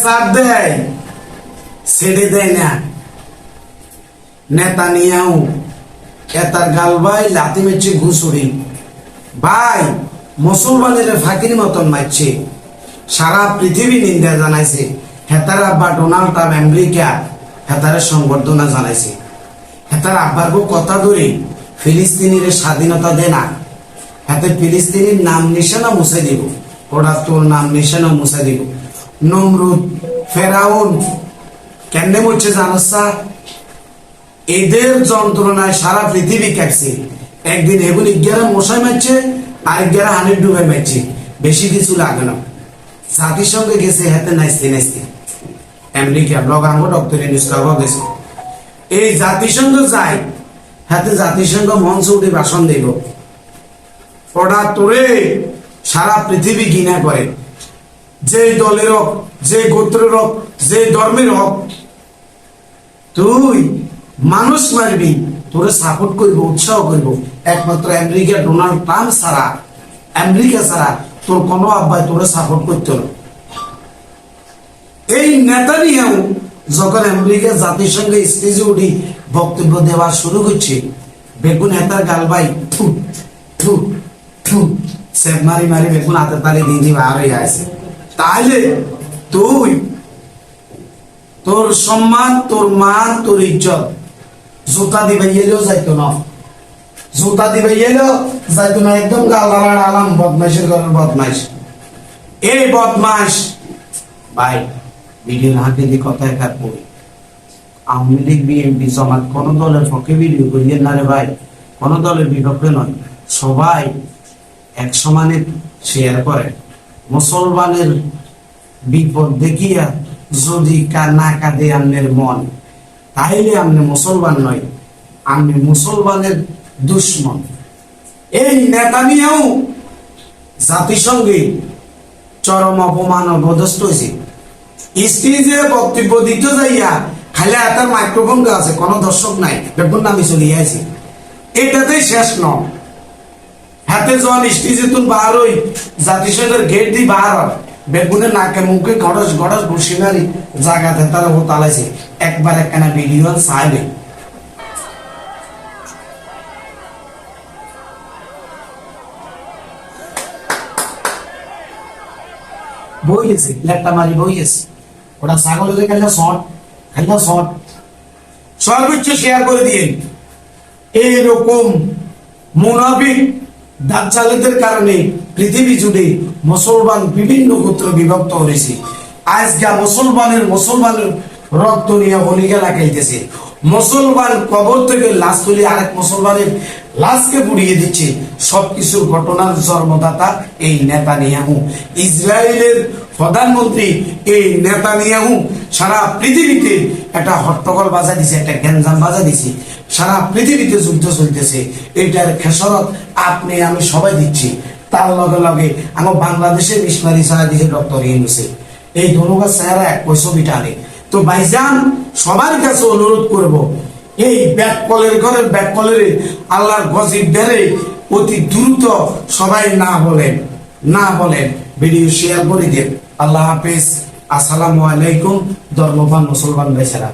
Pressure দেয়, ছেড়ে দেয় না। নেতানিয়াহু এতার গাল ভাই লাথি মেরছে ঘুষুরি ভাই, মুসলমানের ফাঁকির মতন মারছে। সারা পৃথিবী নিন্দা জানাইছে। হেতার আব্বা ডোনাল্ড ট্রাম্প আমেরিকা হেতারের সংবর্ধনা জানাইছে। হেতার আব্বার কথা ধরে ফিলিস্তিনির স্বাধীনতা দে না, হাতে ফিলিস্তিনির নাম নিশানা মুছে দিব, ওরা তোর নাম নিশানা মুছে দিব। নমরুদ ফেরাউন কেন মরছে জানোসা? এদের যন্ত্রণায় সারা পৃথিবী কাটছে। একদিন এগুলি গেরা মশাই মারছে, আরেক গেরা হানির ডুবে মারছে। বেশি কিছু লাগে না। জাতিসংঘে গেছে হাতে নাচতে নাচতে আমেরিকা ব্লগ আঙ্গ ডক্টর ইউনুসরাও গেছে। এই জাতিসংঘ যায়, হাতে জাতিসংঘ মঞ্চ উঠে ভাষণ দেব, ওরা তোরে সারা পৃথিবী ঘৃণা করে। যে দলের হোক, যে গোত্রের হোক, যে ধর্মের হোক, তুই মানুষ মারবি, তোরে সাপোর্ট করব, উৎসাহ করব একমাত্র আমেরিকা ডোনাল্ড ট্রাম্প ছাড়া, আমেরিকা ছাড়া তোর কোনো আব্বাই তোরে সাপোর্ট করতো না। এই নেতানিয়াহু যখন আমেরিকা জাতিসংঘে স্টেজে উঠি বক্তব্য দেওয়া শুরু করছে, বেগুন হেতার গাল ভাই থু থু থু সেব মারি মারি বেগুন হাতে তালি দিয়ে দিয়ে বার হয়ে আছে। তাইলে তুই তোর সম্মান, তোর মান, তোর ইজ্জত জুতা দিবে এলেও যাইতো না, জুতা দিবে এলেও যাইতো না। একদম গালার আলাম বদমাইশের ঘরের বদমাইশ। এই বদমাইশ ভাই ভিডিও হাতে দিয়ে কথায় থাকবো। আওয়ামী লীগ, বিএনপি, জামাত কোন দলের পক্ষে ভিডিও করিয়েন না রে ভাই, কোন দলের বিপক্ষে নয়। সবাই এক সমানে শেয়ার করে। মুসলমানের বিপদ দেখিয়া যদি না কাঁদে আমনের মন, তাইলে আমনে মুসলমান নয়, আমনে মুসলমানের দুশ্মন। এই নেতানিয়াহু জাতিসংঘে চরম অপমান ও পদস্থ হয়েছে। স্টেজে বক্তব্য দিতে যাইয়া খালি তার মাইক্রোফোন আছে, কোনো দর্শক নাই, বেগুন নামি চলে আইছে। এটাতেই শেষ ন, হাতে যখন স্টেজে তুন বার হই জাতিসংঘের গেট দিয়ে বার হয়, বেগুনের নাকে মুখে গড়স গড়স ঘুষি মারি জায়গাতে তারা ও তালাইছে। একবার একখানা ভিডিও চাইবে বই গেছে, লেটটা মারি বই গেছে। ওটা ছাগলের খাইলে শর্ট, খাইলে শর্ট সর্বোচ্চ শেয়ার করে দিয়ে। এইরকম মুনাফিক দাজ্জালদের কারণে পৃথিবী জুড়ে মুসলমান বিভিন্ন গোত্র বিভক্ত হয়েছে। আজকে মুসলমানের রক্ত নিয়ে হলিকা লাগাইতেছে। মুসলমান কবর থেকে লাশ তুলে আরেক মুসলমানের লাশকে পুড়িয়ে দিচ্ছে। সবকিছুর ঘটনার জন্মদাতা এই নেতানিয়াহু। ইসরায়েলের প্রধানমন্ত্রী এই নেতানিয়াহু সারা পৃথিবীতে একটা হট্টগোল বাজা দিছে, একটা গ্যাঞ্জাম বাজা দিছে। সারা পৃথিবীতে যুদ্ধ চলতেছে। এটার খেসারত আপনি আমি সবাই দিচ্ছি। তার লগে লগে আমার বাংলাদেশের মিশনারি ছাড়া দিছে ডক্টর ইউনূসে। এই ধন্যবাদ চেহারা এক ছবিটা আনে। তো ভাইজান সবার কাছে অনুরোধ করব, এই ব্যাককলের ঘরের ব্যাককলের আল্লাহর গজব ধরে অতি দ্রুত সবাই না বলেন ভিডিও শেয়ার করে দেন। আল্লাহ হাফেজ। আসসালামু আলাইকুম ধর্মপ্রাণ মুসলমান ভাইয়েরা।